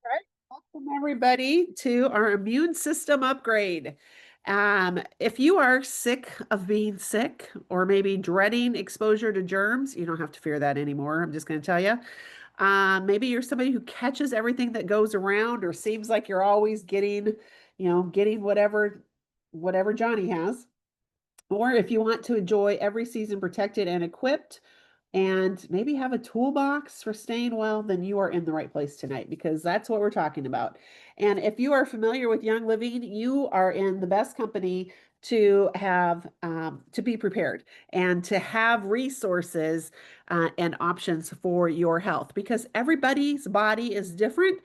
Right. Welcome, everybody, to our immune system upgrade. If you are sick of being sick or maybe dreading exposure to germs, you don't have to fear that anymore. I'm just going to tell you. Maybe you're somebody who catches everything that goes around or seems like you're always getting whatever Johnny has. Or if you want to enjoy every season protected and equipped, and maybe have a toolbox for staying well, then you are in the right place tonight because that's what we're talking about. And if you are familiar with Young Living, you are in the best company to have to be prepared and to have resources and options for your health because everybody's body is different.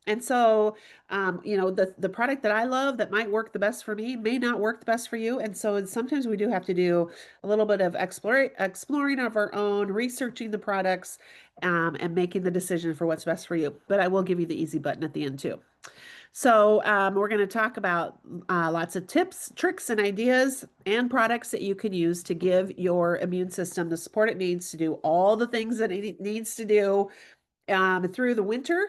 And so, the product that I love that might work the best for me may not work the best for you. And so sometimes we do have to do a little bit of exploring of our own, researching the products, and making the decision for what's best for you. But I will give you the easy button at the end too. So we're going to talk about lots of tips, tricks, and ideas and products that you can use to give your immune system the support it needs to do all the things that it needs to do through the winter,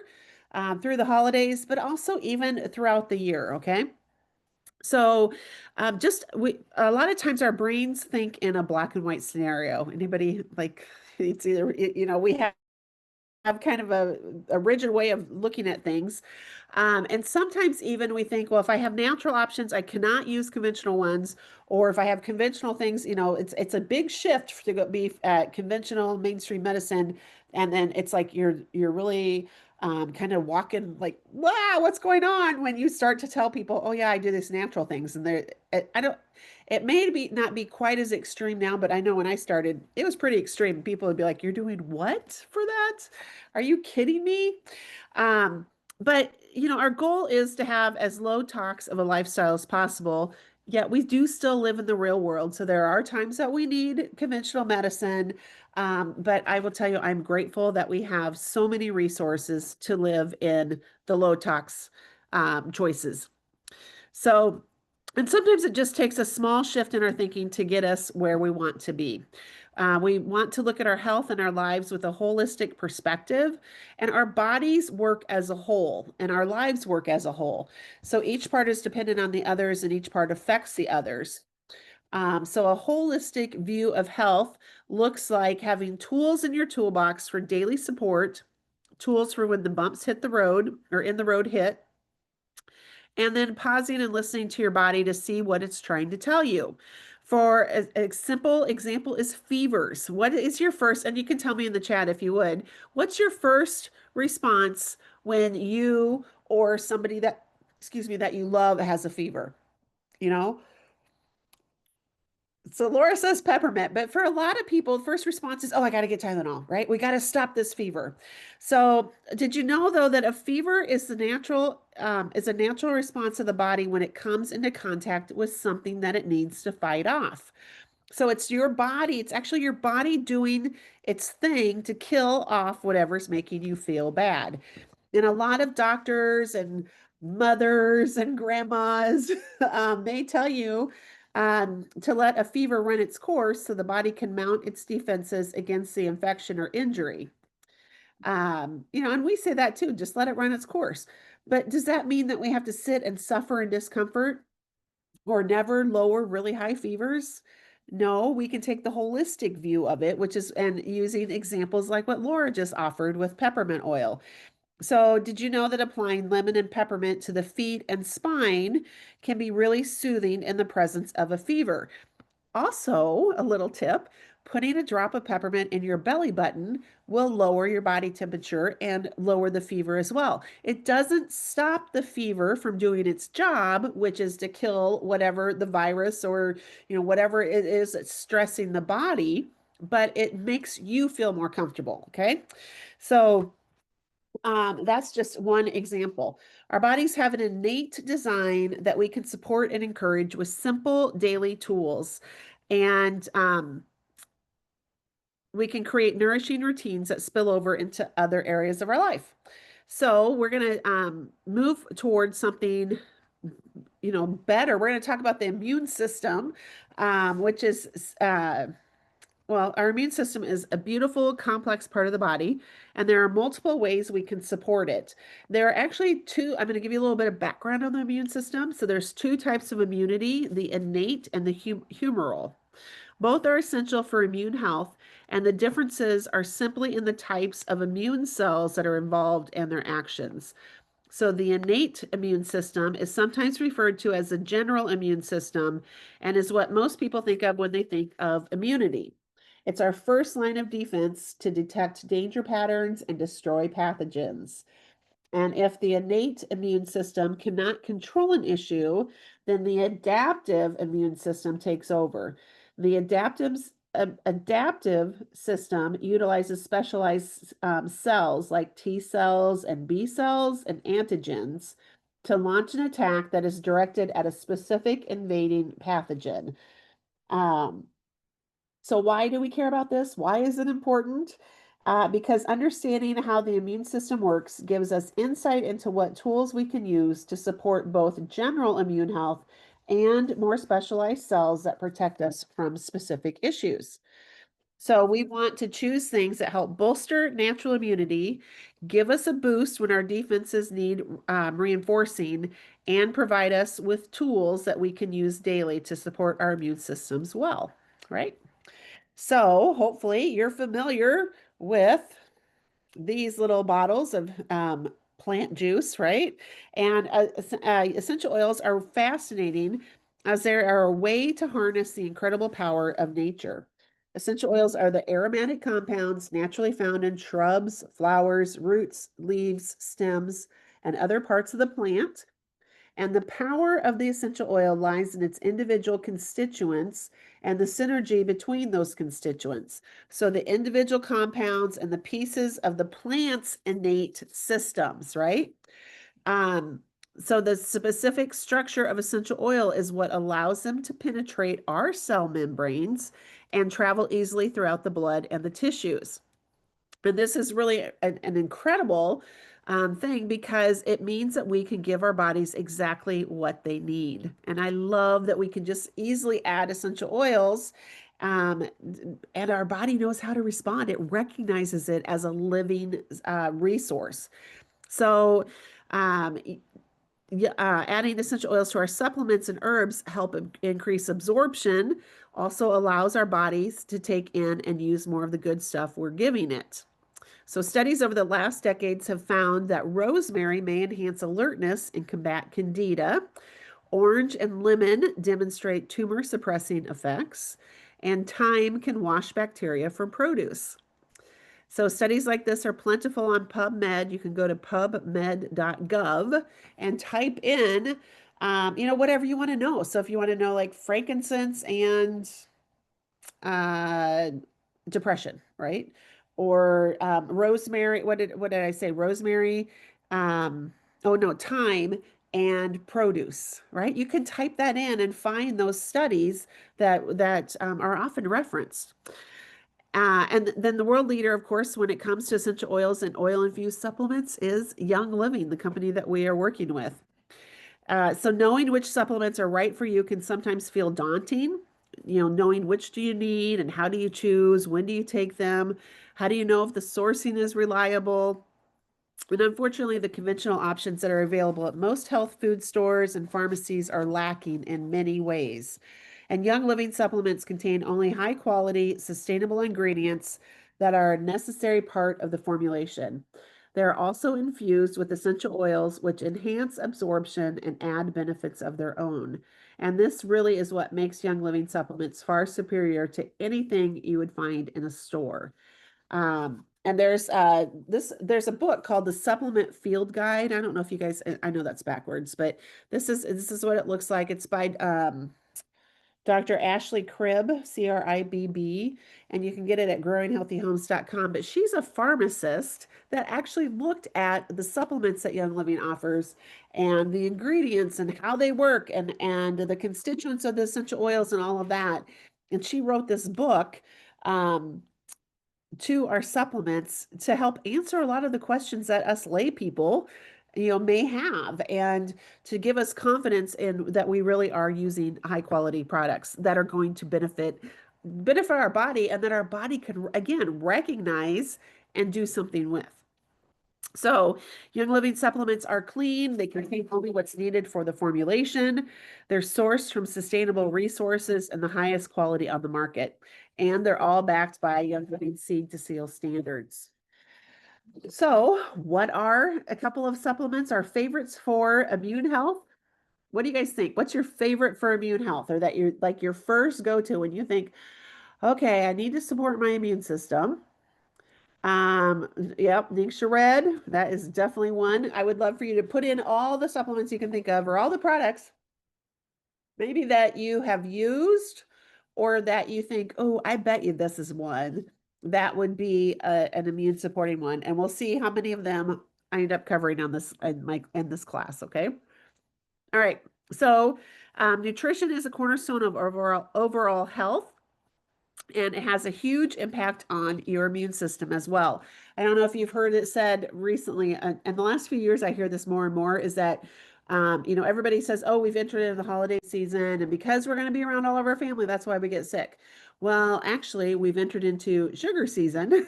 through the holidays, but also even throughout the year. Okay. So, just we a lot of times our brains think in a black and white scenario. Anybody like it's either we have kind of a rigid way of looking at things. And sometimes even we think, well, if I have natural options, I cannot use conventional ones. Or if I have conventional things, it's a big shift to go be at conventional mainstream medicine. And then it's like you're really kind of walking like, wow, what's going on when you start to tell people, oh yeah, I do these natural things. And I don't, it may be not be quite as extreme now, but I know when I started, it was pretty extreme. People would be like, you're doing what for that? Are you kidding me? Um, but our goal is to have as low tox of a lifestyle as possible. Yet we do still live in the real world. So there are times that we need conventional medicine. But I will tell you, I'm grateful that we have so many resources to live in the low tox choices. So, and sometimes it just takes a small shift in our thinking to get us where we want to be. We want to look at our health and our lives with a holistic perspective, and our bodies work as a whole, and our lives work as a whole. So each part is dependent on the others, and each part affects the others. So a holistic view of health looks like having tools in your toolbox for daily support, tools for when the bumps hit the road or in the road hit, and then pausing and listening to your body to see what it's trying to tell you. For a simple example is fevers. What is your first, and you can tell me in the chat if you would, what's your first response when you or somebody that, excuse me, that you love has a fever? You know, so Laura says peppermint, but for a lot of people, the first response is, oh, I got to get Tylenol, right? We got to stop this fever. So did you know though that a fever is a natural response of the body when it comes into contact with something that it needs to fight off? So it's your body, it's actually your body doing its thing to kill off whatever's making you feel bad. And a lot of doctors and mothers and grandmas may tell you to let a fever run its course so the body can mount its defenses against the infection or injury. And we say that too, just let it run its course. But does that mean that we have to sit and suffer in discomfort or never lower really high fevers? No, we can take the holistic view of it, which is and using examples like what Laura just offered with peppermint oil. So, did you know that applying lemon and peppermint to the feet and spine can be really soothing in the presence of a fever? Also, a little tip, putting a drop of peppermint in your belly button will lower your body temperature and lower the fever as well. It doesn't stop the fever from doing its job, which is to kill whatever the virus or, whatever it is that's stressing the body, but it makes you feel more comfortable. Okay. So, that's just one example. Our bodies have an innate design that we can support and encourage with simple daily tools. And we can create nourishing routines that spill over into other areas of our life. So we're going to move towards something, better. We're going to talk about the immune system, which is Well, our immune system is a beautiful, complex part of the body, and there are multiple ways we can support it. There are actually two, I'm going to give you a little bit of background on the immune system. So there's two types of immunity, the innate and the humoral. Both are essential for immune health, and the differences are simply in the types of immune cells that are involved and their actions. So, the innate immune system is sometimes referred to as the general immune system and is what most people think of when they think of immunity. It's our first line of defense to detect danger patterns and destroy pathogens. And if the innate immune system cannot control an issue, then the adaptive immune system takes over. The adaptive system utilizes specialized cells like T cells and B cells and antigens to launch an attack that is directed at a specific invading pathogen. Um, so why do we care about this? Why is it important? Because understanding how the immune system works gives us insight into what tools we can use to support both general immune health and more specialized cells that protect us from specific issues. So we want to choose things that help bolster natural immunity, give us a boost when our defenses need reinforcing, and provide us with tools that we can use daily to support our immune systems well, right? So hopefully you're familiar with these little bottles of plant juice, right? And essential oils are fascinating as they are a way to harness the incredible power of nature. Essential oils are the aromatic compounds naturally found in shrubs, flowers, roots, leaves, stems, and other parts of the plant. And the power of the essential oil lies in its individual constituents and the synergy between those constituents. So the individual compounds and the pieces of the plant's innate systems, right? Um, so the specific structure of essential oil is what allows them to penetrate our cell membranes and travel easily throughout the blood and the tissues. And this is really an incredible thing because it means that we can give our bodies exactly what they need. And I love that we can just easily add essential oils, um, and our body knows how to respond. It recognizes it as a living resource. So, um, adding essential oils to our supplements and herbs help increase absorption, also allows our bodies to take in and use more of the good stuff we're giving it. So, studies over the last decades have found that rosemary may enhance alertness and combat candida. Orange and lemon demonstrate tumor suppressing effects, and thyme can wash bacteria from produce. So, studies like this are plentiful on PubMed. You can go to pubmed.gov and type in, whatever you want to know. So, if you want to know like frankincense and uh, depression, right? Or rosemary. What did I say? Rosemary. Oh no, thyme and produce, right? You can type that in and find those studies that are often referenced. And then the world leader, of course, when it comes to essential oils and oil infused supplements is Young Living, the company that we are working with. So knowing which supplements are right for you can sometimes feel daunting. Knowing which do you need and how do you choose, when do you take them, how do you know if the sourcing is reliable? And unfortunately, the conventional options that are available at most health food stores and pharmacies are lacking in many ways. And Young Living supplements contain only high quality, sustainable ingredients that are a necessary part of the formulation. They're also infused with essential oils, which enhance absorption and add benefits of their own. And this really is what makes Young Living supplements far superior to anything you would find in a store. And there's a book called The Supplement Field Guide. I don't know if you guys, I know that's backwards, but this is what it looks like. It's by Dr. Ashley Cribb, Cribb, and you can get it at growinghealthyhomes.com. But she's a pharmacist that actually looked at the supplements that Young Living offers and the ingredients and how they work and the constituents of the essential oils and all of that. And she wrote this book. To our supplements to help answer a lot of the questions that us lay people may have, and to give us confidence in that we really are using high quality products that are going to benefit benefit our body and that our body could, again, recognize and do something with. So, Young Living supplements are clean. They contain only what's needed for the formulation. They're sourced from sustainable resources and the highest quality on the market. And they're all backed by Young Living Seed to Seal standards. So, what are a couple of supplements? Our favorites for immune health? What do you guys think? What's your favorite for immune health, or that you're like your first go-to when you think, okay, I need to support my immune system? Yep, Ningxia Red, that is definitely one. I would love for you to put in all the supplements you can think of, or all the products maybe that you have used, or that you think, oh, I bet you this is one that would be an immune supporting one. And we'll see how many of them I end up covering on this in this class. Okay. All right. So nutrition is a cornerstone of overall health, and it has a huge impact on your immune system as well. I don't know if you've heard it said recently, in the last few years, I hear this more and more, is that, everybody says, oh, we've entered into the holiday season, and because we're going to be around all of our family, that's why we get sick. Well, actually, we've entered into sugar season.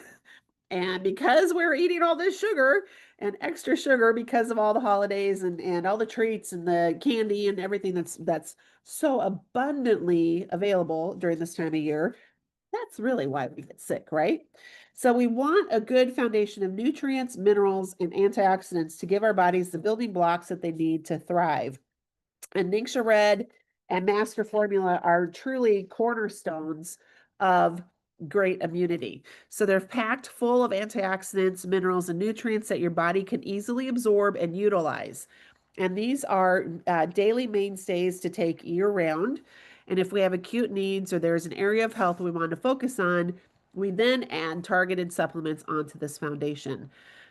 And because we're eating all this sugar and extra sugar because of all the holidays and all the treats and the candy and everything that's so abundantly available during this time of year, that's really why we get sick, right? So we want a good foundation of nutrients, minerals, and antioxidants to give our bodies the building blocks that they need to thrive. And Ningxia Red and Master Formula are truly cornerstones of great immunity. So they're packed full of antioxidants, minerals, and nutrients that your body can easily absorb and utilize. And these are daily mainstays to take year round. And if we have acute needs or there's an area of health we want to focus on, we then add targeted supplements onto this foundation.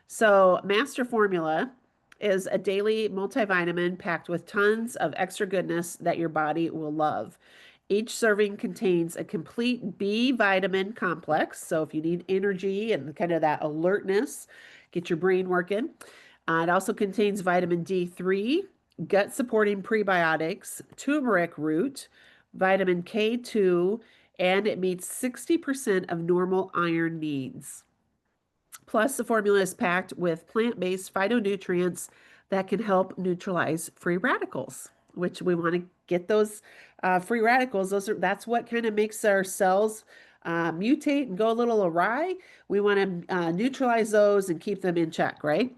So, Master Formula is a daily multivitamin packed with tons of extra goodness that your body will love. Each serving contains a complete B vitamin complex. So, if you need energy and kind of that alertness, get your brain working. It also contains vitamin D3, gut supporting prebiotics, turmeric root, vitamin K2, and it meets 60% of normal iron needs. Plus, the formula is packed with plant-based phytonutrients that can help neutralize free radicals, which we want to get those free radicals. That's what kind of makes our cells mutate and go a little awry. We want to neutralize those and keep them in check, right?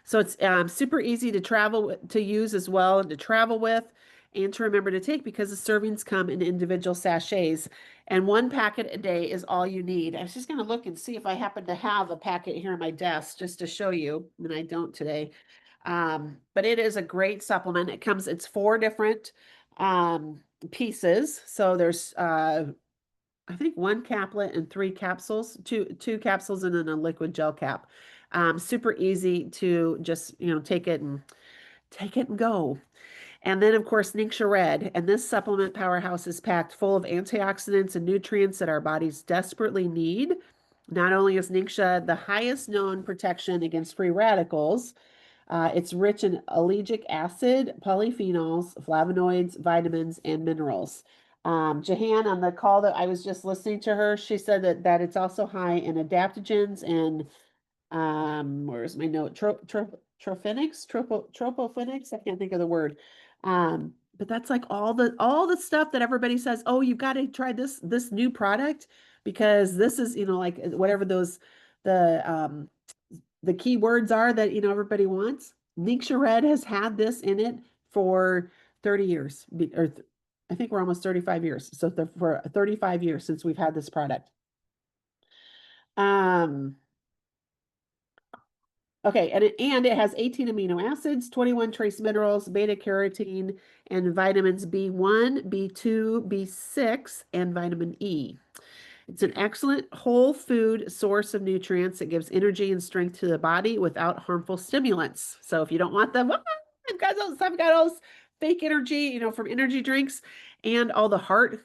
So it's super easy to use as well, and to travel with and to remember to take, because the servings come in individual sachets, and one packet a day is all you need. I was just going to look and see if I happen to have a packet here on my desk just to show you, and I don't today. But it is a great supplement. It's 4 different pieces. So there's I think 1 caplet and 3 capsules, two capsules, and then a liquid gel cap. Super easy to just, take it and go. And then, of course, Ningxia Red. And this supplement powerhouse is packed full of antioxidants and nutrients that our bodies desperately need. Not only is Ningxia the highest known protection against free radicals, it's rich in ellagic acid, polyphenols, flavonoids, vitamins, and minerals. Jahan, on the call that I was just listening to her, she said that it's also high in adaptogens and where's my note? Tropophoenics. I can't think of the word. But that's like all the stuff that everybody says, oh, you've got to try this new product, because this is, like whatever the key words are that, everybody wants. Ningxia Red has had this in it for 30 years, I think we're almost 35 years. So for 35 years since we've had this product. Okay, and it has 18 amino acids, 21 trace minerals, beta carotene, and vitamins B1, B2, B6, and vitamin E. It's an excellent whole food source of nutrients that gives energy and strength to the body without harmful stimulants. So if you don't want them, I've got those fake energy, from energy drinks and all the heart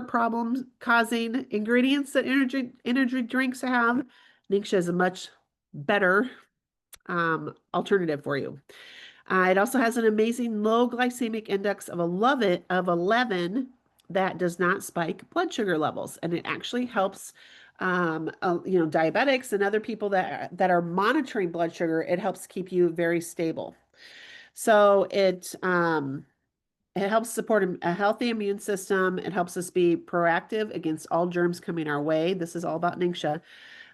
problems causing ingredients that energy drinks have. Ningxia is a much better alternative for you. It also has an amazing low glycemic index of 11 that does not spike blood sugar levels, and it actually helps diabetics and other people that are monitoring blood sugar. It helps keep you very stable. So it helps support a healthy immune system. It helps us be proactive against all germs coming our way. This is all about Ningxia.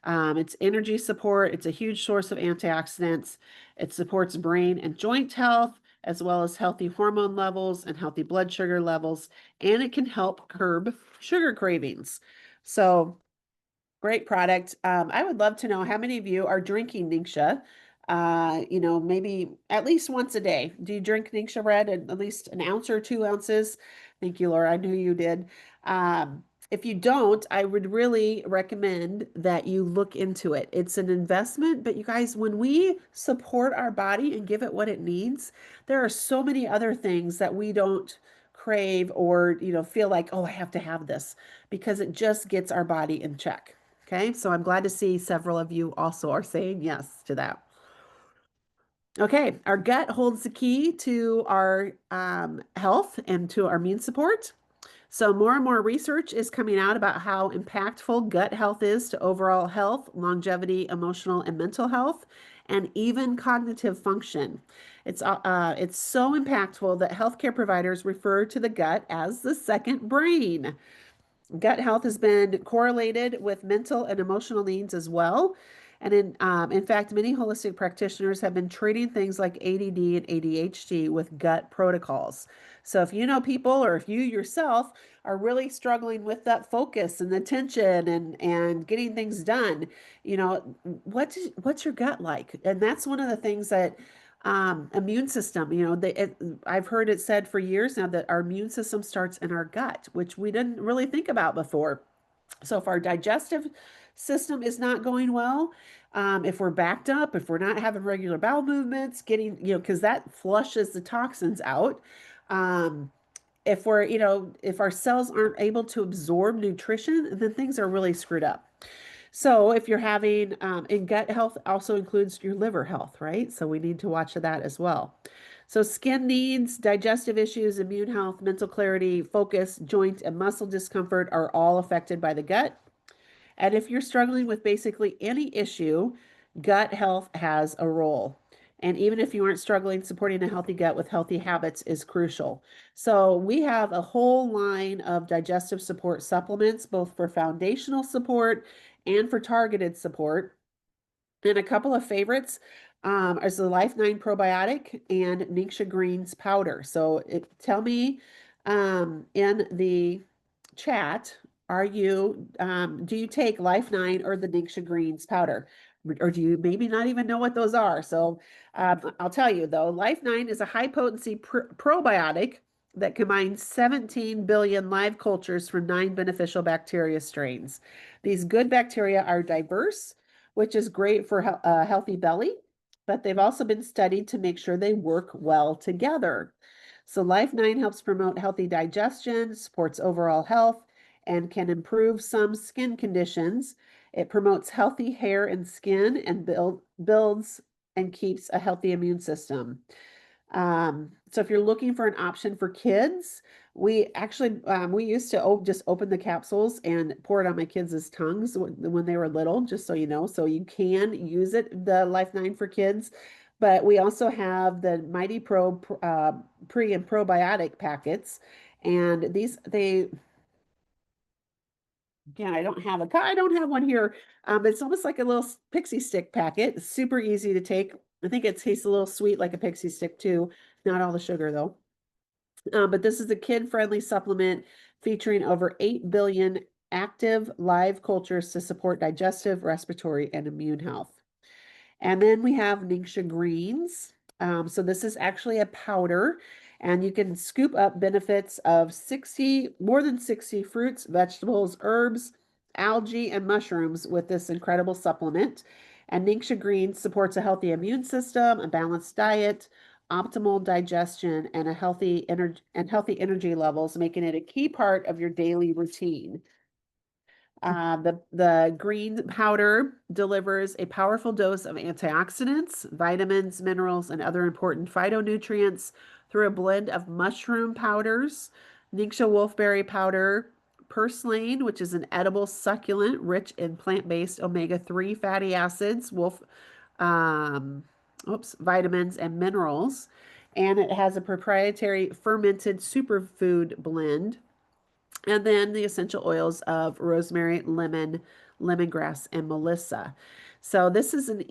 It's energy support. It's a huge source of antioxidants. It supports brain and joint health, as well as healthy hormone levels and healthy blood sugar levels. And it can help curb sugar cravings. So, great product. I would love to know how many of you are drinking Ningxia. Maybe at least once a day. Do you drink Ningxia Red at least an ounce or 2 ounces? Thank you, Laura. I knew you did. If you don't, I would really recommend that you look into it. It's an investment, but you guys, when we support our body and give it what it needs, there are so many other things that we don't crave or, feel like, oh, I have to have this because it just gets our body in check. Okay, so I'm glad to see several of you also are saying yes to that. Okay, our gut holds the key to our health and to our immune support. So more and more research is coming out about how impactful gut health is to overall health, longevity, emotional and mental health, and even cognitive function. It's so impactful that healthcare providers refer to the gut as the second brain. Gut health has been correlated with mental and emotional needs as well. And in fact, many holistic practitioners have been treating things like ADD and ADHD with gut protocols. So if you know people or if you yourself are really struggling with that focus and attention and getting things done, what's your gut like? And that's one of the things that immune system, I've heard it said for years now that our immune system starts in our gut, which we didn't really think about before. So if our digestive system is not going well, if we're backed up, if we're not having regular bowel movements, getting, because that flushes the toxins out. If if our cells aren't able to absorb nutrition, then things are really screwed up. So if you're having, and gut health also includes your liver health, right? So we need to watch that as well. So skin needs, digestive issues, immune health, mental clarity, focus, joint and muscle discomfort are all affected by the gut. And if you're struggling with basically any issue, gut health has a role. And even if you aren't struggling, supporting a healthy gut with healthy habits is crucial. So we have a whole line of digestive support supplements, both for foundational support and for targeted support. And a couple of favorites is the Life9 probiotic and Ningxia Greens powder. So tell me in the chat, do you take Life9 or the Ningxia Greens powder? Or do you maybe not even know what those are? So I'll tell you though, Life9 is a high potency probiotic that combines 17 billion live cultures from 9 beneficial bacteria strains. These good bacteria are diverse, which is great for a healthy belly, but they've also been studied to make sure they work well together. So Life9 helps promote healthy digestion, supports overall health, and can improve some skin conditions. It promotes healthy hair and skin and builds and keeps a healthy immune system. So if you're looking for an option for kids, we used to just open the capsules and pour it on my kids' tongues when they were little, just so you know. So you can use it, the Life9 for kids. But we also have the Mighty Pro pre and probiotic packets. And again, I don't have one here. It's almost like a little pixie stick packet. It's super easy to take. I think it tastes a little sweet like a pixie stick too. Not all the sugar though. But this is a kid-friendly supplement featuring over 8 billion active live cultures to support digestive, respiratory, and immune health. And then we have Ningxia Greens. So this is actually a powder, and you can scoop up benefits of more than 60 fruits, vegetables, herbs, algae, and mushrooms with this incredible supplement. And Ningxia Greens supports a healthy immune system, a balanced diet, optimal digestion, and healthy energy levels, making it a key part of your daily routine. The green powder delivers a powerful dose of antioxidants, vitamins, minerals, and other important phytonutrients through a blend of mushroom powders, Ningxia wolfberry powder, purslane, which is an edible succulent rich in plant-based omega-3 fatty acids, um, vitamins and minerals. And it has a proprietary fermented superfood blend. And then the essential oils of rosemary, lemon, lemongrass, and melissa. So this is the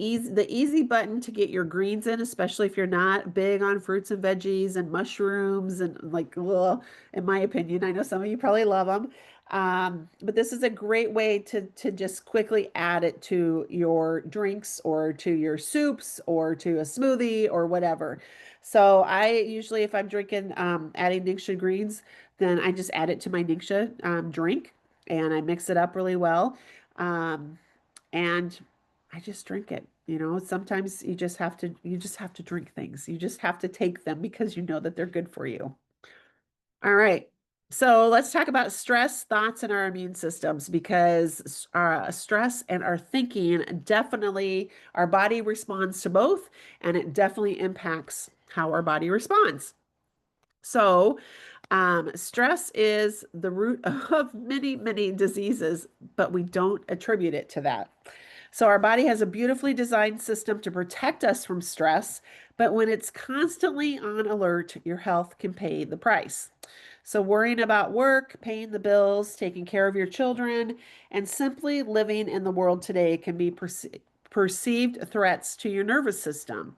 easy button to get your greens in, especially if you're not big on fruits and veggies and mushrooms and like, well, in my opinion, I know some of you probably love them. But this is a great way to just quickly add it to your drinks or to your soups or to a smoothie or whatever. So I usually, if I'm drinking, adding Ningxia greens, then I just add it to my Ningxia drink and I mix it up really well. Um, and I just drink it. You know, sometimes you just have to drink things. You just have to take them because you know that they're good for you. All right. So let's talk about stress, thoughts, and our immune systems because stress and our thinking definitely, our body responds to both, and it definitely impacts how our body responds. So, stress is the root of many, many diseases, but we don't attribute it to that. So, our body has a beautifully designed system to protect us from stress, but when it's constantly on alert, your health can pay the price. So, worrying about work, paying the bills, taking care of your children, and simply living in the world today can be perceived threats to your nervous system.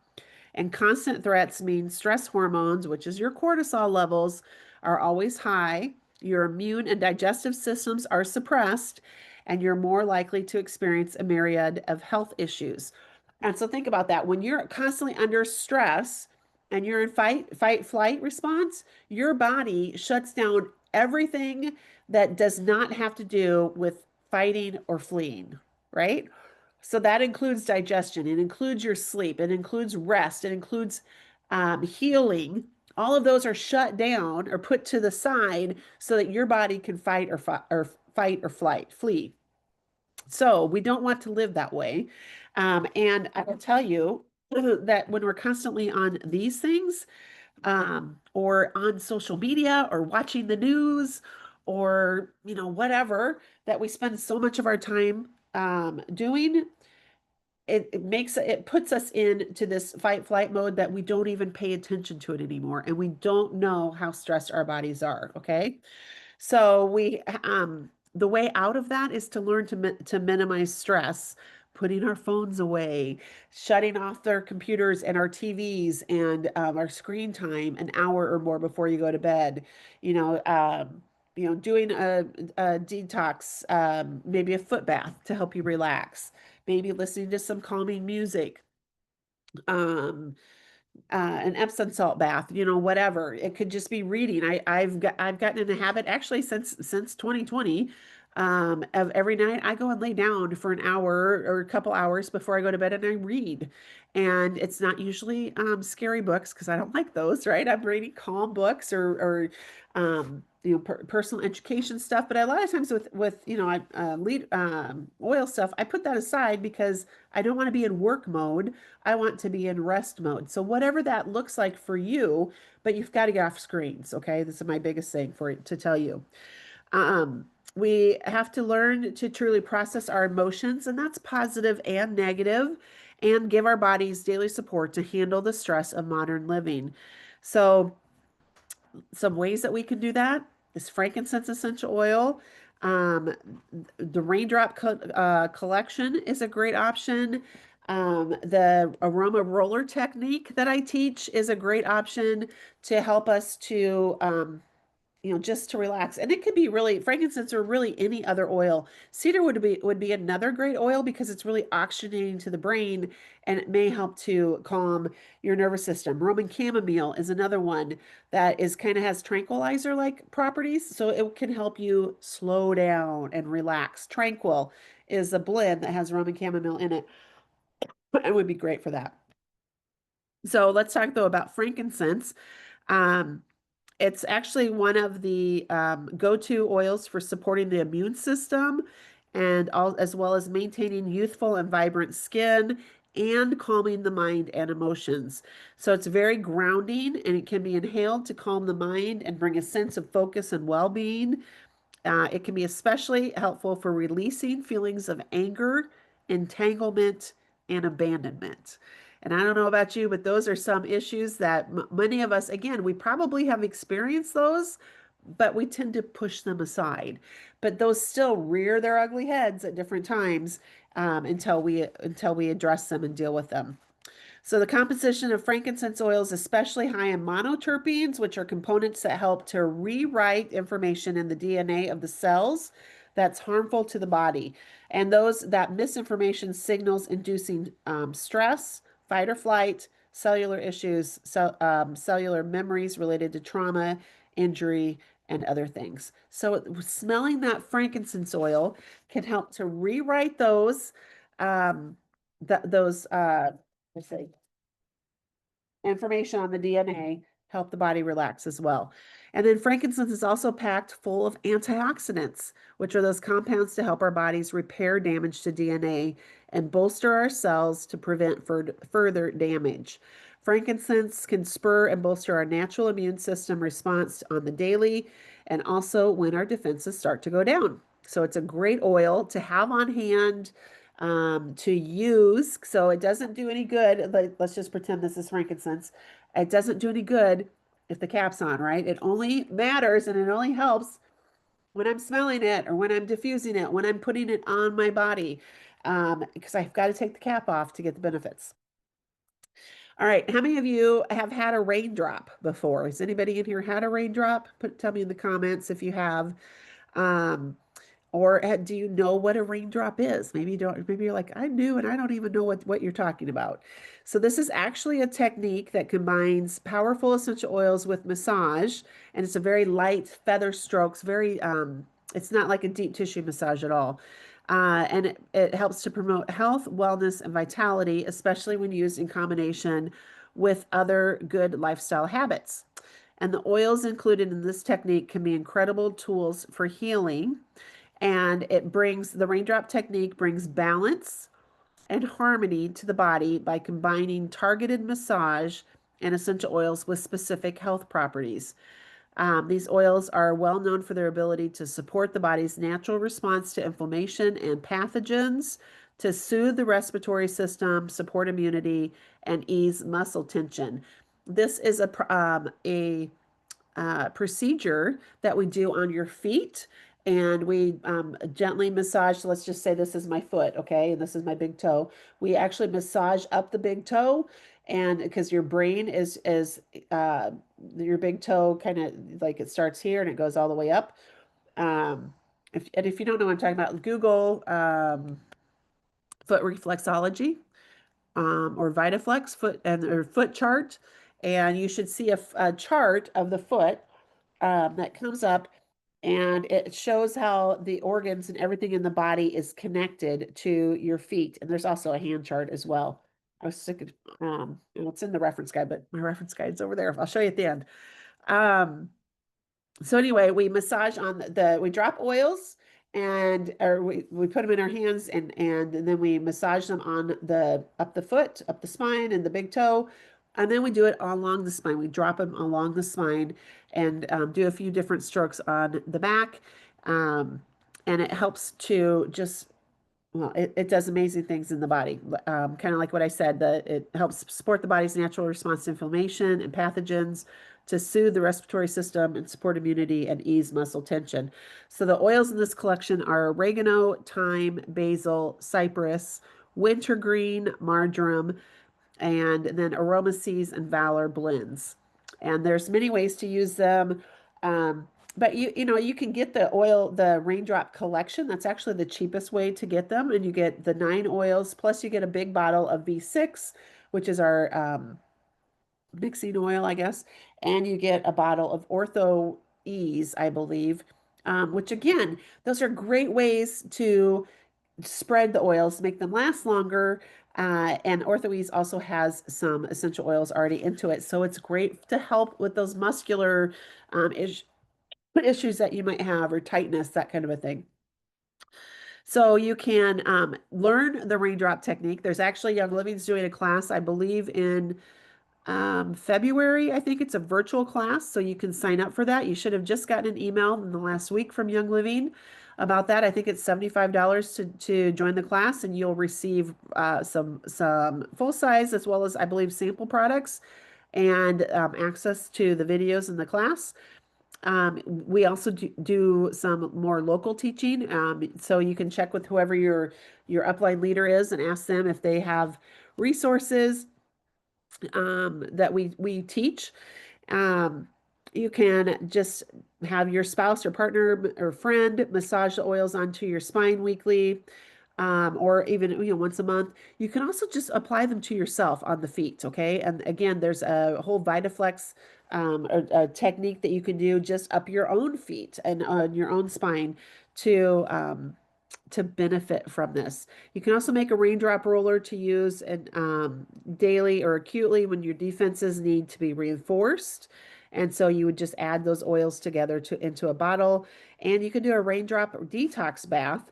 And constant threats mean stress hormones, which is your cortisol levels, are always high. Your immune and digestive systems are suppressed, and you're more likely to experience a myriad of health issues. And so think about that. When you're constantly under stress and you're in flight response, your body shuts down everything that does not have to do with fighting or fleeing, right? So that includes digestion, it includes your sleep, it includes rest, it includes healing. All of those are shut down or put to the side so that your body can fight or flee. So we don't want to live that way. And I will tell you that when we're constantly on these things, or on social media or watching the news or whatever that we spend so much of our time doing, it puts us into this fight flight mode that we don't even pay attention to it anymore and we don't know how stressed our bodies are. Okay, so the way out of that is to learn to minimize stress, putting our phones away, shutting off their computers and our TVs and our screen time an hour or more before you go to bed. Doing a detox, maybe a foot bath to help you relax, maybe listening to some calming music. Um, an Epsom salt bath, whatever. It could just be reading. I've gotten in the habit actually since 2020, of every night I go and lay down for an hour or a couple hours before I go to bed and I read. And it's not usually scary books because I don't like those, right? I'm reading calm books or personal education stuff. But a lot of times with I lead oil stuff, I put that aside because I don't want to be in work mode. I want to be in rest mode. So whatever that looks like for you, but you've got to get off screens. Okay, this is my biggest thing to tell you. Um, we have to learn to truly process our emotions, and that's positive and negative, and give our bodies daily support to handle the stress of modern living. So some ways that we can do that is frankincense essential oil. Um, the collection is a great option. The aroma roller technique that I teach is a great option to help us to just to relax. And it could be really frankincense or really any other oil. Cedar would be another great oil because it's really oxygenating to the brain and it may help to calm your nervous system. Roman chamomile is another one that is kind of has tranquilizer like properties, so it can help you slow down and relax. Tranquil is a blend that has Roman chamomile in it. It would be great for that. So let's talk though about frankincense. Um, it's actually one of the go-to oils for supporting the immune system and as well as maintaining youthful and vibrant skin. and calming the mind and emotions. So it's very grounding and it can be inhaled to calm the mind and bring a sense of focus and well-being. It can be especially helpful for releasing feelings of anger, entanglement, and abandonment. And I don't know about you, but those are some issues that many of us, again, we probably have experienced those, but we tend to push them aside. But those still rear their ugly heads at different times until we address them and deal with them. So the composition of frankincense oil is especially high in monoterpenes, which are components that help to rewrite information in the DNA of the cells that's harmful to the body. And those that misinformation signals inducing stress, fight or flight, cellular issues, cellular memories related to trauma, injury, and other things. So smelling that frankincense oil can help to rewrite those those let's say information on the DNA, help the body relax as well. And then frankincense is also packed full of antioxidants, which are those compounds to help our bodies repair damage to DNA and bolster our cells to prevent further damage. Frankincense can spur and bolster our natural immune system response on the daily and also when our defenses start to go down. So it's a great oil to have on hand to use. So it doesn't do any good. Let's just pretend this is frankincense. It doesn't do any good if the cap's on, right? It only matters and it only helps when I'm smelling it or when I'm diffusing it, when I'm putting it on my body, because I've got to take the cap off to get the benefits. All right, how many of you have had a raindrop before? Has anybody in here had a raindrop? Tell me in the comments if you have. Um, or do you know what a raindrop is? Maybe you don't, maybe you're like, I knew and I don't even know what you're talking about. So this is actually a technique that combines powerful essential oils with massage, and it's a very light feather strokes, very it's not like a deep tissue massage at all. And it helps to promote health, wellness, and vitality, especially when used in combination with other good lifestyle habits. And the oils included in this technique can be incredible tools for healing, and the raindrop technique brings balance and harmony to the body by combining targeted massage and essential oils with specific health properties. These oils are well known for their ability to support the body's natural response to inflammation and pathogens, to soothe the respiratory system, support immunity, and ease muscle tension. This is a procedure that we do on your feet. And we gently massage. So let's just say this is my foot, okay? And this is my big toe. We actually massage up the big toe. And because your brain is your big toe kind of like it starts here and it goes all the way up. If you don't know what I'm talking about, Google foot reflexology or VitaFlex foot chart, and you should see a chart of the foot that comes up, and it shows how the organs and everything in the body is connected to your feet. And there's also a hand chart as well. I was sick of, it's in the reference guide, but my reference guide's over there. I'll show you at the end. Um, so anyway, we massage on we drop oils or we put them in our hands and then we massage them on up the foot, up the spine and the big toe. And then we do it along the spine. We drop them along the spine and do a few different strokes on the back. Um, and it helps to just well, it does amazing things in the body. Kind of like what I said, that it helps support the body's natural response to inflammation and pathogens, to soothe the respiratory system and support immunity and ease muscle tension. So the oils in this collection are oregano, thyme, basil, cypress, wintergreen, marjoram, and then aroma seeds and valor blends. And there's many ways to use them. But you can get the raindrop collection. That's actually the cheapest way to get them. And you get the 9 oils, plus you get a big bottle of V6, which is our mixing oil, I guess. And you get a bottle of Ortho Ease, I believe, which again, those are great ways to spread the oils, make them last longer. And OrthoEase also has some essential oils already into it. So it's great to help with those muscular issues that you might have or tightness, that kind of a thing. So you can learn the raindrop technique. There's actually Young Living's doing a class, I believe, in February. I think it's a virtual class, so you can sign up for that. You should have just gotten an email in the last week from Young Living about that. I think it's $75 to join the class, and you'll receive some full size as well as I believe sample products and access to the videos in the class. We also do some more local teaching, so you can check with whoever your upline leader is and ask them if they have resources that we teach. Um, you can just have your spouse or partner or friend massage the oils onto your spine weekly, or even once a month. You can also just apply them to yourself on the feet, okay? And again, there's a whole VitaFlex a technique that you can do just up your own feet and on your own spine to benefit from this. You can also make a raindrop roller to use and daily or acutely when your defenses need to be reinforced. And so you would just add those oils together into a bottle. And you can do a raindrop detox bath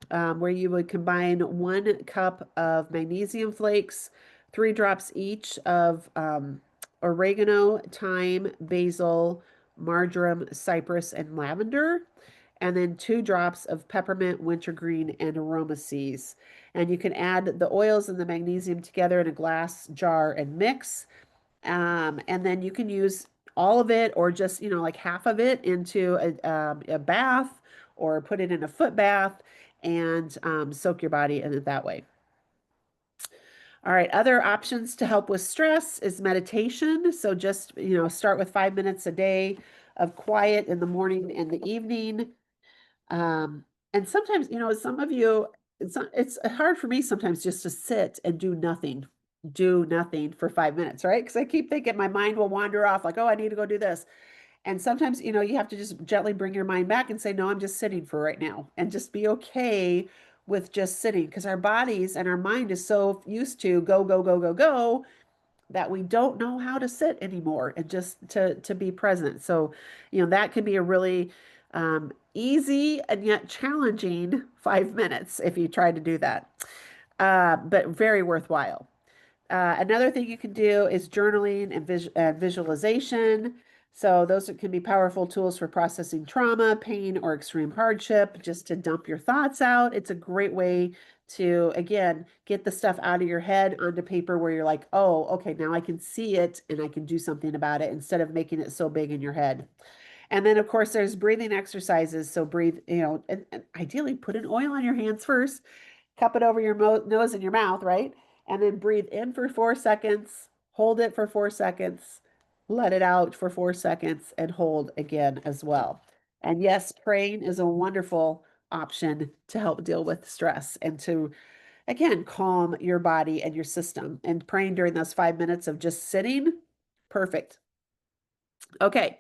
where you would combine 1 cup of magnesium flakes, 3 drops each of oregano, thyme, basil, marjoram, cypress, and lavender, and then 2 drops of peppermint, wintergreen, and aroma seeds. And you can add the oils and the magnesium together in a glass jar and mix. And then you can use all of it or just, like half of it into a bath or put it in a foot bath and soak your body in it that way. All right, other options to help with stress is meditation. So just, start with 5 minutes a day of quiet in the morning and the evening. And sometimes, some of you, it's hard for me sometimes just to sit and do nothing for 5 minutes, right? Because I keep thinking my mind will wander off like, oh, I need to go do this. And sometimes, you have to just gently bring your mind back and say, no, I'm just sitting for right now and just be okay with just sitting because our bodies and our mind is so used to go, go, go, go, go that we don't know how to sit anymore and just to be present. So, that can be a really easy and yet challenging 5 minutes if you try to do that, but very worthwhile. Another thing you can do is journaling and visualization. So those can be powerful tools for processing trauma, pain, or extreme hardship, just to dump your thoughts out. It's a great way to, again, get the stuff out of your head onto paper where you're like, oh, okay, now I can see it and I can do something about it instead of making it so big in your head. And then, of course, there's breathing exercises. So breathe, and ideally put an oil on your hands first, cup it over your nose and your mouth, right? And then breathe in for 4 seconds, hold it for 4 seconds, let it out for 4 seconds, and hold again as well. And yes, praying is a wonderful option to help deal with stress and to, again, calm your body and your system. And praying during those 5 minutes of just sitting, perfect. Okay,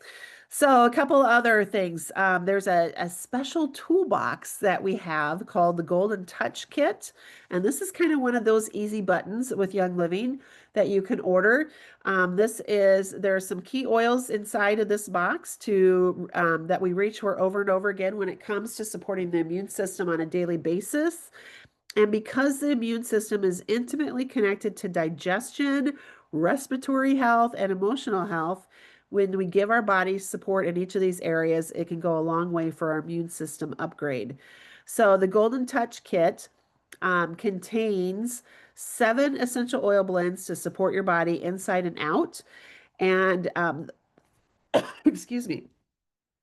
so a couple other things. There's a special toolbox that we have called the Golden Touch Kit. And this is kind of one of those easy buttons with Young Living that you can order. There are some key oils inside of this box that we reach for over and over again when it comes to supporting the immune system on a daily basis. And because the immune system is intimately connected to digestion, respiratory health, and emotional health, when we give our bodies support in each of these areas, it can go a long way for our immune system upgrade. So the Golden Touch Kit contains 7 essential oil blends to support your body inside and out. And excuse me.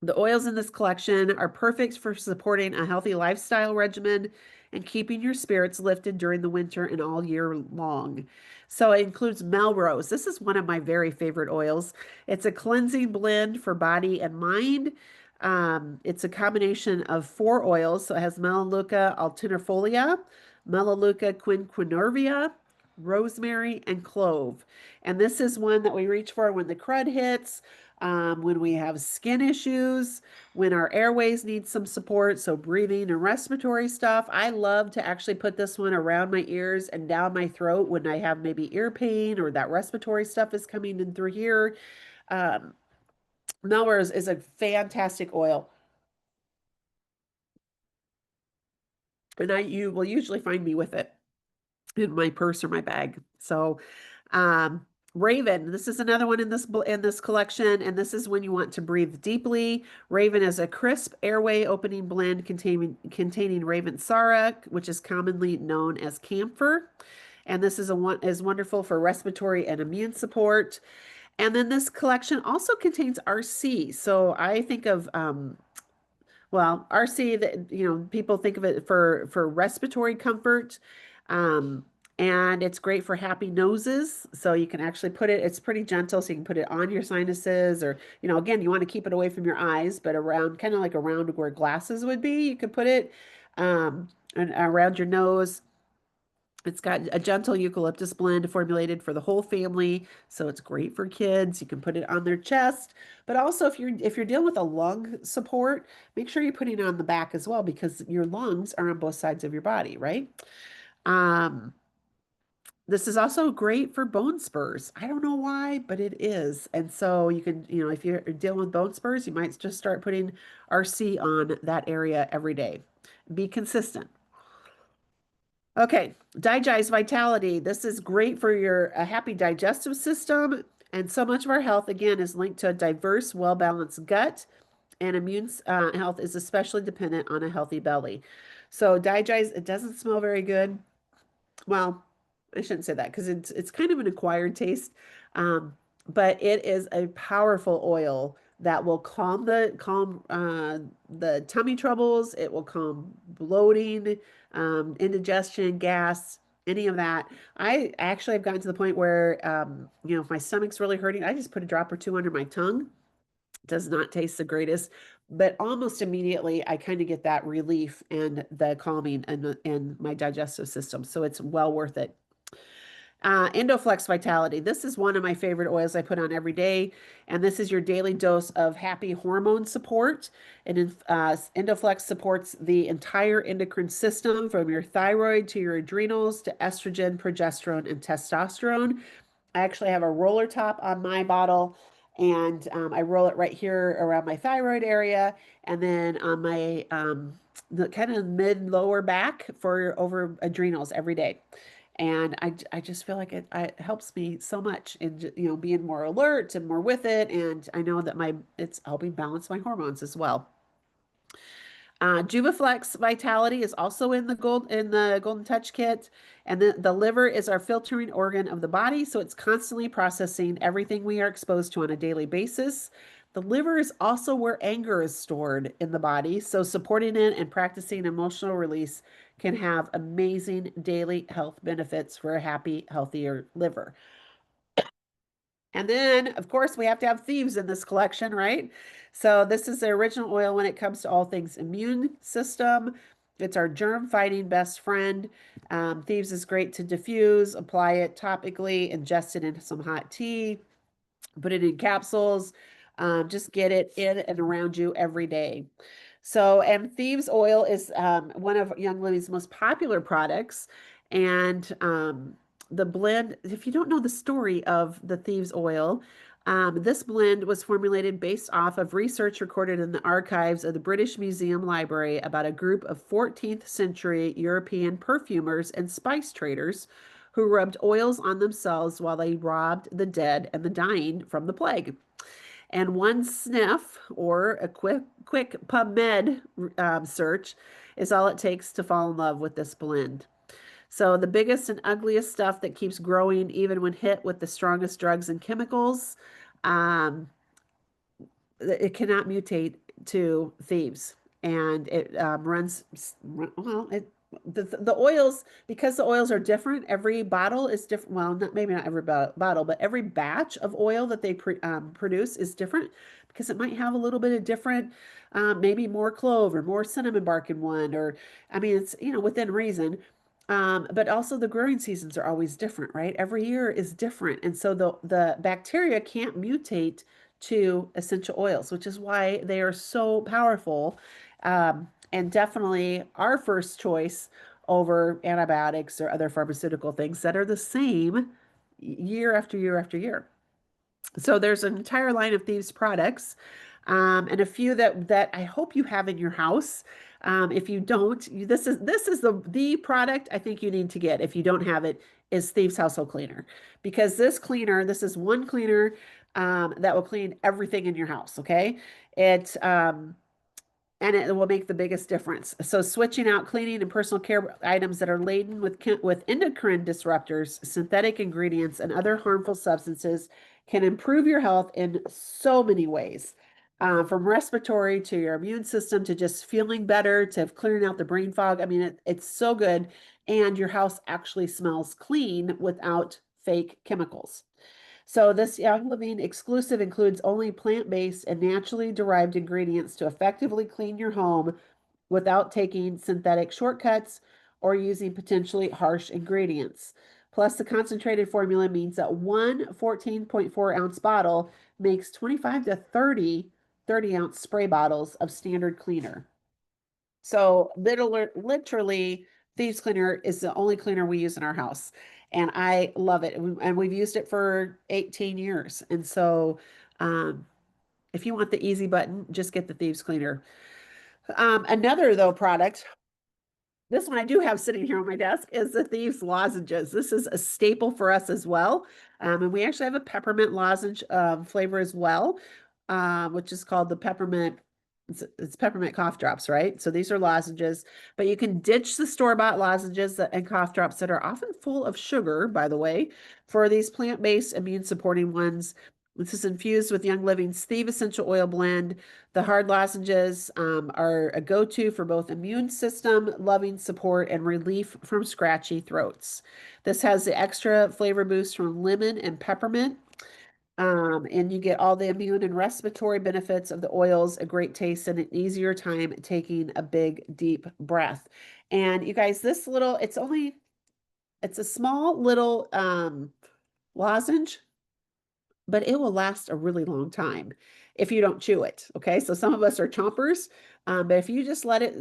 The oils in this collection are perfect for supporting a healthy lifestyle regimen and keeping your spirits lifted during the winter and all year long. So it includes Melrose. This is one of my very favorite oils. It's a cleansing blend for body and mind. It's a combination of 4 oils. So it has Melaleuca alternifolia, Melaleuca quinquenervia, rosemary, and clove. And this is one that we reach for when the crud hits, when we have skin issues, when our airways need some support, so breathing and respiratory stuff. I love to actually put this one around my ears and down my throat when I have maybe ear pain or that respiratory stuff is coming in through here. Um, Melrose is a fantastic oil. and you will usually find me with it in my purse or my bag. So, um, Raven, this is another one in this collection, and this is when you want to breathe deeply. Raven is a crisp airway opening blend containing Ravensara, which is commonly known as camphor. And this is wonderful for respiratory and immune support. And then this collection also contains RC. So I think of well, RC, that people think of it for respiratory comfort. Um, and it's great for happy noses. So you can actually put it, it's pretty gentle, so you can put it on your sinuses, or, again, you want to keep it away from your eyes, but around, kind of like around where glasses would be. You could put it and around your nose. It's got a gentle eucalyptus blend formulated for the whole family, so it's great for kids. You can put it on their chest, but also if you're dealing with a lung support, make sure you're putting it on the back as well, because your lungs are on both sides of your body, right? Um, this is also great for bone spurs. I don't know why, but it is. And so you can, if you're dealing with bone spurs, you might just start putting RC on that area every day. Be consistent. Okay, Digest Vitality. This is great for your happy digestive system. And so much of our health, again, is linked to a diverse, well-balanced gut, and immune health is especially dependent on a healthy belly. So Digest, it doesn't smell very good. Well, I shouldn't say that, because it's kind of an acquired taste. But it is a powerful oil that will calm the tummy troubles. It will calm bloating, indigestion, gas, any of that. I actually have gotten to the point where if my stomach's really hurting, I just put a drop or two under my tongue. Does not taste the greatest, but almost immediately I kind of get that relief and the calming in my digestive system. So it's well worth it. Endoflex Vitality. This is one of my favorite oils I put on every day, and this is your daily dose of happy hormone support. And Endoflex supports the entire endocrine system, from your thyroid to your adrenals to estrogen, progesterone, and testosterone. I actually have a roller top on my bottle, and I roll it right here around my thyroid area, and then on my the kind of mid lower back for over adrenals every day. And I just feel like it helps me so much in being more alert and more with it, and I know that it's helping balance my hormones as well. Juvaflex Vitality is also in the Golden Touch kit, and the liver is our filtering organ of the body, so it's constantly processing everything we are exposed to on a daily basis. The liver is also where anger is stored in the body, so supporting it and practicing emotional release can have amazing daily health benefits for a happy, healthier liver. And then, of course, we have to have thieves in this collection, right? So this is the original oil when it comes to all things immune system. It's our germ fighting best friend. Thieves is great to diffuse, apply it topically, ingest it into some hot tea, put it in capsules. Just get it in and around you every day. So, and Thieves Oil is one of Young Living's most popular products. And the blend, if you don't know the story of the Thieves Oil, this blend was formulated based off of research recorded in the archives of the British Museum Library about a group of 14th century European perfumers and spice traders who rubbed oils on themselves while they robbed the dead and the dying from the plague. And one sniff or a quick PubMed search is all it takes to fall in love with this blend. So the biggest and ugliest stuff that keeps growing even when hit with the strongest drugs and chemicals, um, it cannot mutate to thieves, and it runs well. The oils, because the oils are different. Every bottle is different. Well, maybe not every bottle, but every batch of oil that they produce is different, because it might have a little bit of different, maybe more clove or more cinnamon bark in one, or I mean, it's within reason. But also the growing seasons are always different, right? Every year is different, and so the bacteria can't mutate to essential oils, which is why they are so powerful, and definitely our first choice over antibiotics or other pharmaceutical things that are the same year after year after year. So there's an entire line of Thieves products, and a few that I hope you have in your house. If you don't, this is the product I think you need to get if you don't have it is Thieves Household Cleaner because this is one cleaner that will clean everything in your house. Okay, it and it will make the biggest difference. So switching out cleaning and personal care items that are laden with endocrine disruptors, synthetic ingredients, and other harmful substances can improve your health in so many ways. From respiratory to your immune system to just feeling better to clearing out the brain fog. I mean, it's so good. And your house actually smells clean without fake chemicals. So this Young Living exclusive includes only plant-based and naturally derived ingredients to effectively clean your home without taking synthetic shortcuts or using potentially harsh ingredients. Plus, the concentrated formula means that one 14.4-ounce bottle makes 25 to 30-ounce spray bottles of standard cleaner. So literally, Thieves Cleaner is the only cleaner we use in our house. And I love it. And we've used it for 18 years. And so um, if you want the easy button, just get the Thieves Cleaner. Another, though, product this one I do have sitting here on my desk is the Thieves Lozenges. This is a staple for us as well. And we actually have a peppermint lozenge flavor as well, which is called the peppermint. It's peppermint cough drops, right? So these are lozenges, but you can ditch the store-bought lozenges and cough drops that are often full of sugar, by the way, for these plant-based immune-supporting ones. This is infused with Young Living's Thieves Essential Oil Blend. The hard lozenges are a go-to for both immune system, loving support, and relief from scratchy throats. This has the extra flavor boost from lemon and peppermint. And you get all the immune and respiratory benefits of the oils, a great taste, and an easier time taking a big, deep breath. And you guys, it's a small little lozenge, but it will last a really long time if you don't chew it. Okay. So some of us are chompers, but if you just let it,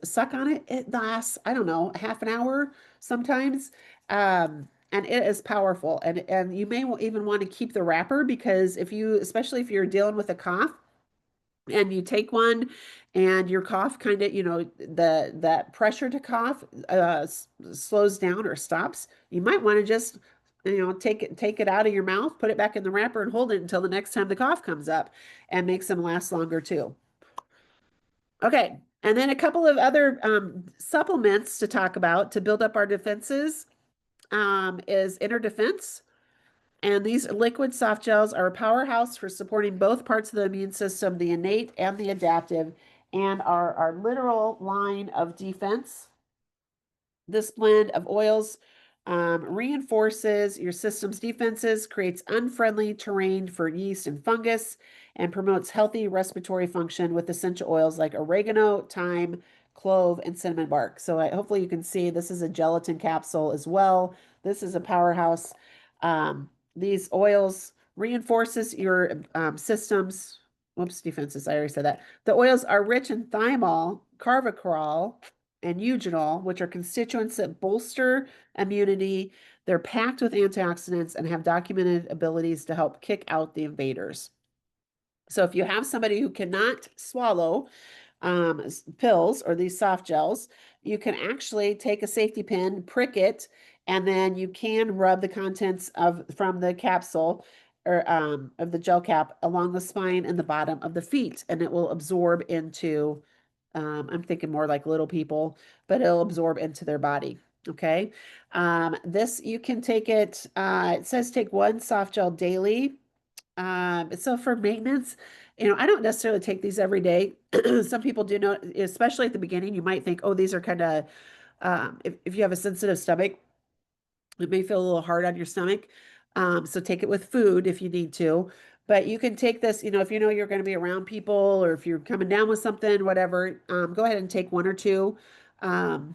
suck on it, it lasts, I don't know, half an hour sometimes. And it is powerful. And you may even want to keep the wrapper because especially if you're dealing with a cough, and you take one and your cough kind of, that pressure to cough slows down or stops, you might want to just, take it out of your mouth, put it back in the wrapper and hold it until the next time the cough comes up and makes them last longer too. Okay. And then a couple of other supplements to talk about to build up our defenses is Inner Defense. And these liquid soft gels are a powerhouse for supporting both parts of the immune system, the innate and the adaptive, and are our literal line of defense. This blend of oils reinforces your system's defenses, creates unfriendly terrain for yeast and fungus, and promotes healthy respiratory function with essential oils like oregano, thyme, clove, and cinnamon bark. So hopefully you can see this is a gelatin capsule as well. This is a powerhouse. These oils reinforces your system's defenses. I already said that. The oils are rich in thymol, carvacrol, and eugenol, which are constituents that bolster immunity. They're packed with antioxidants and have documented abilities to help kick out the invaders. So if you have somebody who cannot swallow pills or these soft gels, you can actually take a safety pin, prick it, and then you can rub the contents from the capsule or of the gel cap along the spine and the bottom of the feet, and it will absorb into I'm thinking more like little people, but it'll absorb into their body. Okay. This you can take it says take one soft gel daily. So for maintenance, I don't necessarily take these every day. Some people do know, especially at the beginning, you might think, oh, these are kind of if you have a sensitive stomach, it may feel a little hard on your stomach. So take it with food if you need to. But you can take this, if you're going to be around people or if you're coming down with something, whatever, go ahead and take one or two, to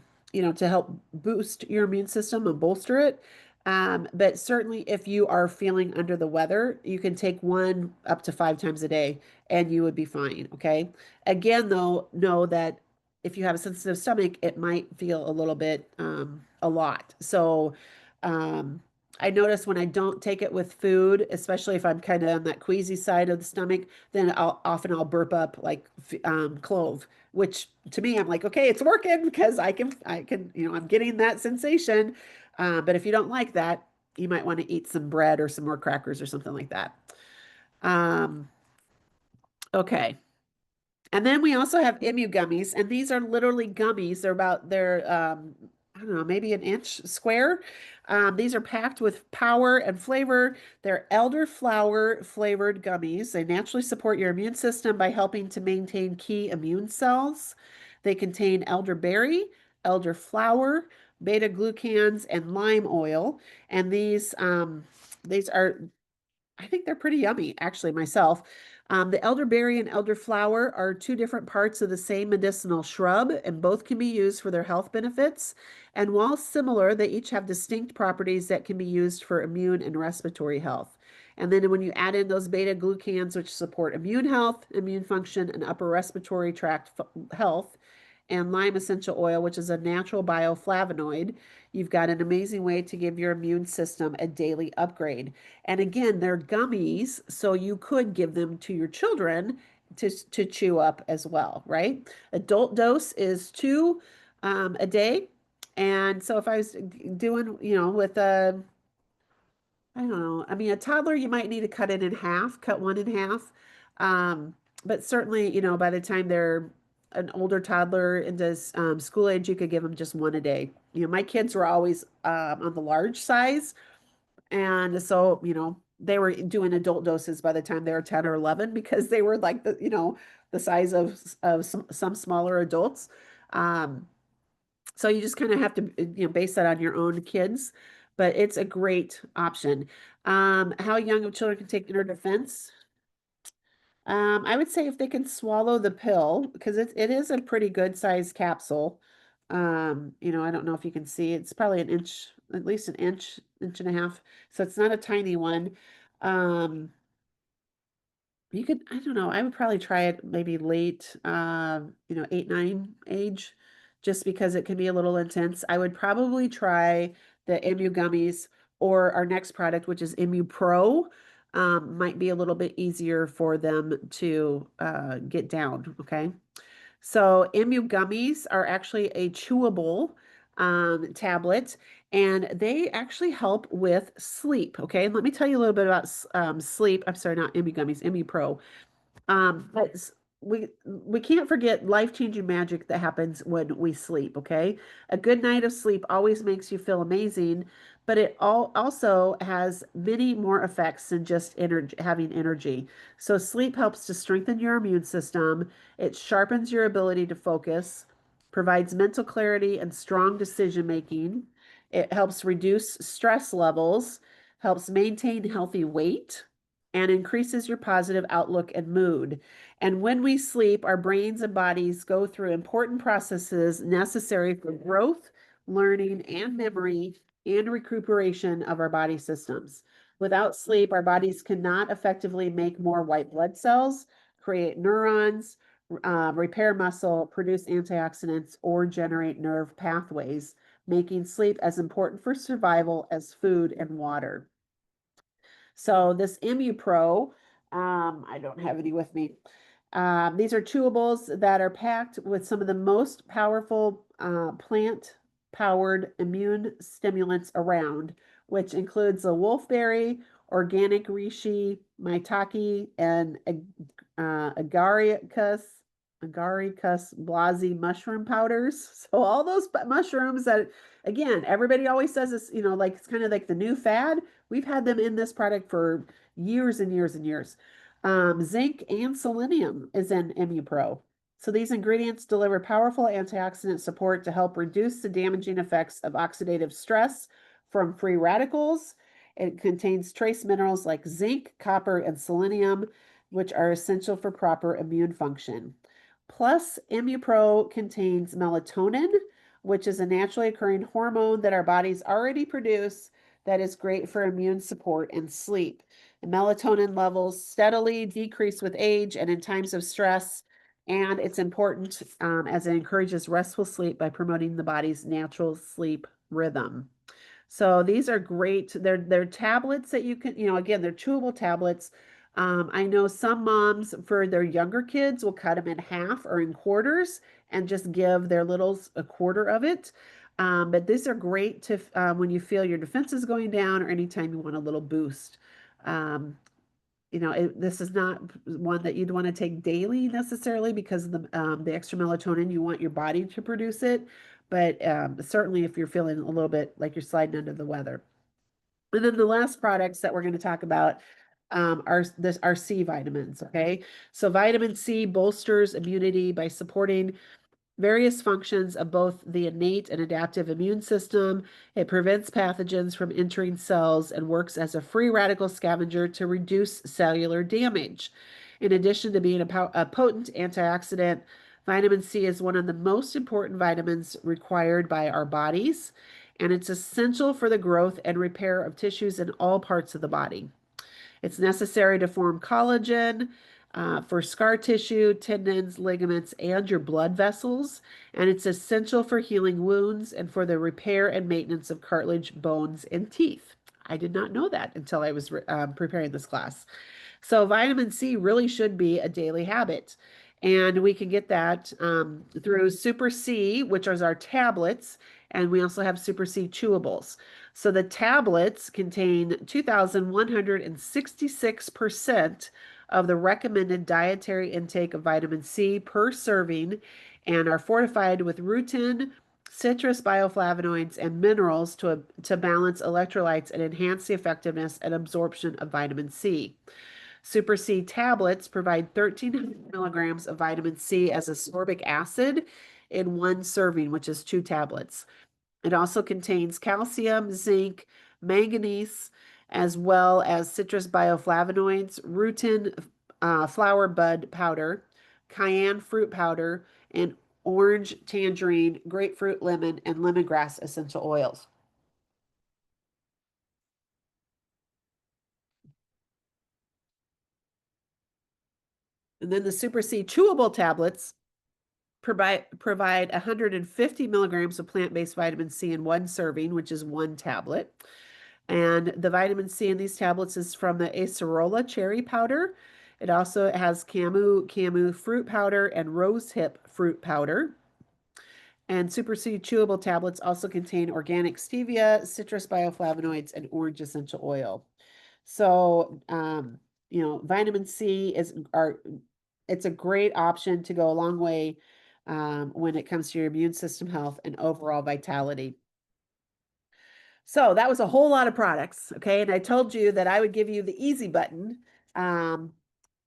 help boost your immune system and bolster it. But certainly if you are feeling under the weather, you can take one up to 5 times a day and you would be fine. Okay. Again, though, know that if you have a sensitive stomach, it might feel a little bit, a lot. So, um, I notice when I don't take it with food, especially if I'm kind of on that queasy side of the stomach, then I'll burp up like clove, which to me I'm like, okay, it's working because I can, I'm getting that sensation. But if you don't like that, you might want to eat some bread or some more crackers or something like that. Um, okay. And then we also have Emu gummies, and these are literally gummies. They're I don't know, maybe an inch square. These are packed with power and flavor. They're elderflower flavored gummies. They naturally support your immune system by helping to maintain key immune cells. They contain elderberry, elderflower, beta glucans, and lime oil. And these are I think they're pretty yummy, actually, myself. The elderberry and elderflower are two different parts of the same medicinal shrub, and both can be used for their health benefits. And while similar, they each have distinct properties that can be used for immune and respiratory health. And then when you add in those beta glucans, which support immune health, immune function, and upper respiratory tract health, and lime essential oil, which is a natural bioflavonoid, you've got an amazing way to give your immune system a daily upgrade. And again, they're gummies, so you could give them to your children to chew up as well, right? Adult dose is two a day. And so if I was doing, with a, I don't know, I mean, a toddler, you might need to cut it in half, cut one in half. Um, but certainly, by the time they're an older toddler into school age, you could give them just one a day. My kids were always on the large size. And so, they were doing adult doses by the time they were 10 or 11 because they were like the size of some smaller adults. Um, so you just kind of have to, base that on your own kids, but it's a great option. How young of children can take inner defense? I would say if they can swallow the pill, because it is a pretty good sized capsule. I don't know if you can see, it's probably an inch, at least an inch, inch and a half. So it's not a tiny one. Um, you could, I don't know, I would probably try it maybe late, 8, 9 age, just because it can be a little intense. I would probably try the Emu gummies or our next product, which is Emu Pro. Might be a little bit easier for them to get down. Okay. So Emu gummies are actually a chewable tablet, and they actually help with sleep. Okay, and let me tell you a little bit about sleep. I'm sorry, not Emu gummies, Emu Pro. But we can't forget life-changing magic that happens when we sleep, okay? A good night of sleep always makes you feel amazing, but it also has many more effects than just energy, having energy. So sleep helps to strengthen your immune system, it sharpens your ability to focus, provides mental clarity and strong decision making. It helps reduce stress levels, helps maintain healthy weight and increases your positive outlook and mood. And when we sleep, our brains and bodies go through important processes necessary for growth, learning, and memory and recuperation of our body systems. Without sleep, our bodies cannot effectively make more white blood cells, create neurons, repair muscle, produce antioxidants, or generate nerve pathways, making sleep as important for survival as food and water. So this Emu Pro, I don't have any with me. These are chewables that are packed with some of the most powerful plant-powered immune stimulants around, which includes the wolfberry, organic reishi, maitake, and agaricus blasi mushroom powders. So all those mushrooms that, again, everybody always says this, like it's kind of like the new fad. We've had them in this product for years and years and years. Zinc and selenium is in Pro. So these ingredients deliver powerful antioxidant support to help reduce the damaging effects of oxidative stress from free radicals. It contains trace minerals like zinc, copper, and selenium, which are essential for proper immune function. Plus, ImmuPro contains melatonin, which is a naturally occurring hormone that our bodies already produce that is great for immune support and sleep. The melatonin levels steadily decrease with age and in times of stress, and it's important as it encourages restful sleep by promoting the body's natural sleep rhythm. So these are great. They're tablets that you can, again, they're chewable tablets. I know some moms for their younger kids will cut them in half or in quarters and just give their littles a quarter of it. But these are great to when you feel your defenses going down or anytime you want a little boost. Um, this is not one that you'd want to take daily necessarily because of the extra melatonin. You want your body to produce it, but certainly if you're feeling a little bit like you're sliding under the weather. And then the last products that we're going to talk about are C vitamins. Okay, so vitamin C bolsters immunity by supporting various functions of both the innate and adaptive immune system. It prevents pathogens from entering cells and works as a free radical scavenger to reduce cellular damage. In addition to being a potent antioxidant, vitamin C is one of the most important vitamins required by our bodies, and it's essential for the growth and repair of tissues in all parts of the body. It's necessary to form collagen, for scar tissue, tendons, ligaments, and your blood vessels. And it's essential for healing wounds and for the repair and maintenance of cartilage, bones, and teeth. I did not know that until I was preparing this class. So vitamin C really should be a daily habit. And we can get that through Super C, which is our tablets, and we also have Super C chewables. So the tablets contain 2,166% of the recommended dietary intake of vitamin C per serving and are fortified with rutin, citrus bioflavonoids, and minerals to balance electrolytes and enhance the effectiveness and absorption of vitamin C. Super C tablets provide 1,300 milligrams of vitamin C as ascorbic acid in one serving, which is 2 tablets. It also contains calcium, zinc, manganese, as well as citrus bioflavonoids, rutin flower bud powder, cayenne fruit powder, and orange, tangerine, grapefruit, lemon, and lemongrass essential oils. And then the Super C chewable tablets provide 150 milligrams of plant-based vitamin C in one serving, which is 1 tablet. And the vitamin C in these tablets is from the acerola cherry powder. It also has camu fruit powder and rosehip fruit powder. And Super C chewable tablets also contain organic stevia, citrus bioflavonoids, and orange essential oil. So, vitamin C it's a great option to go a long way when it comes to your immune system health and overall vitality. So that was a whole lot of products, okay? And I told you that I would give you the easy button um,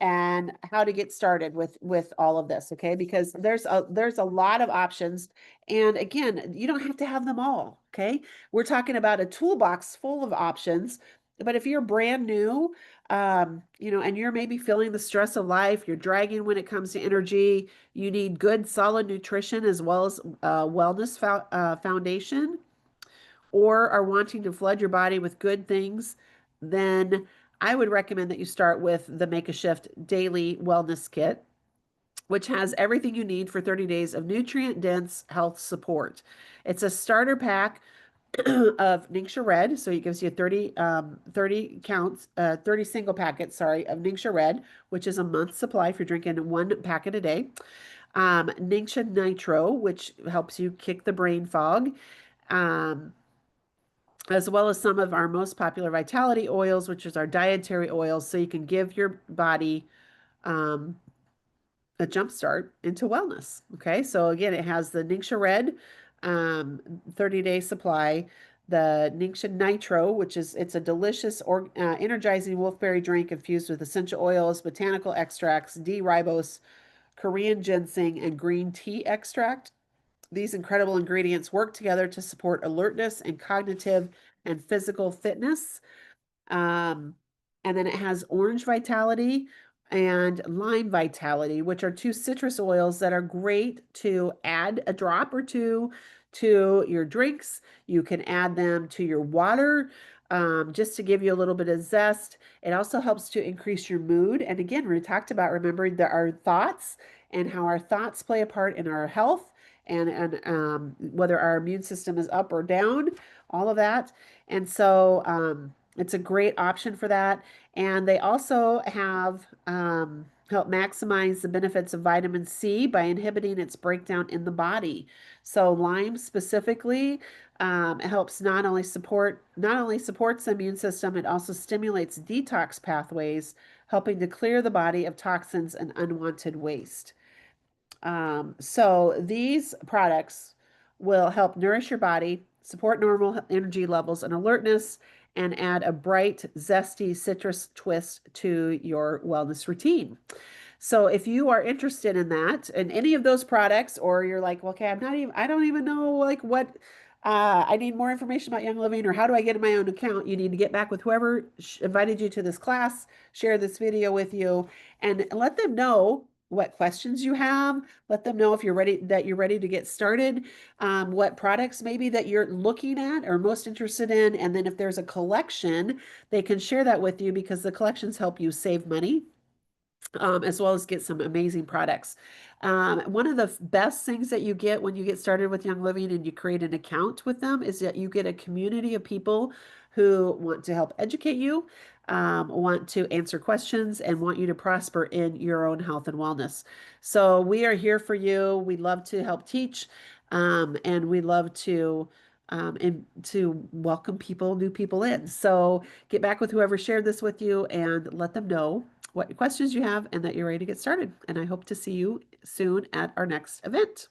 and how to get started with all of this, okay? Because there's a lot of options, and again, you don't have to have them all, okay? We're talking about a toolbox full of options, but if you're brand new, and you're maybe feeling the stress of life, you're dragging when it comes to energy, you need good, solid nutrition as well as wellness foundation or are wanting to flood your body with good things, then I would recommend that you start with the Make a Shift Daily Wellness Kit, which has everything you need for 30 days of nutrient dense health support. It's a starter pack of Ningxia Red. So it gives you 30 single packets, sorry, of Ningxia Red, which is a month's supply if you're drinking 1 packet a day. Ningxia Nitro, which helps you kick the brain fog. Um, as well as some of our most popular vitality oils, which is our dietary oils, so you can give your body um, a jump start into wellness. Okay, so again, it has the Ningxia Red 30-day supply, the Ningxia Nitro, it's a delicious or energizing wolfberry drink infused with essential oils, botanical extracts, D-ribose, Korean ginseng, and green tea extract. These incredible ingredients work together to support alertness and cognitive and physical fitness. Um, and then it has orange vitality and lime vitality, which are 2 citrus oils that are great to add a drop or two to your drinks. You can add them to your water just to give you a little bit of zest. It also helps to increase your mood. And again, we talked about remembering that our thoughts and how our thoughts play a part in our health and whether our immune system is up or down all of that. And so it's a great option for that. And they also have help maximize the benefits of vitamin C by inhibiting its breakdown in the body. So Lyme specifically helps not only supports the immune system, it also stimulates detox pathways, helping to clear the body of toxins and unwanted waste. So these products will help nourish your body, support normal energy levels and alertness, and add a bright, zesty citrus twist to your wellness routine. So if you are interested in that, in any of those products, or you're like, well, okay, I don't even know like what, I need more information about Young Living, or how do I get in my own account? You need to get back with whoever invited you to this class, share this video with you, and let them know what questions you have. Let them know if you're ready to get started, what products maybe that you're looking at or most interested in. And then if there's a collection, they can share that with you because the collections help you save money as well as get some amazing products. One of the best things that you get when you get started with Young Living and you create an account with them is that you get a community of people who want to help educate you, want to answer questions, and want you to prosper in your own health and wellness. So we are here for you. We love to help teach, and we love and to welcome new people in. So get back with whoever shared this with you and let them know what questions you have and that you're ready to get started. And I hope to see you soon at our next event.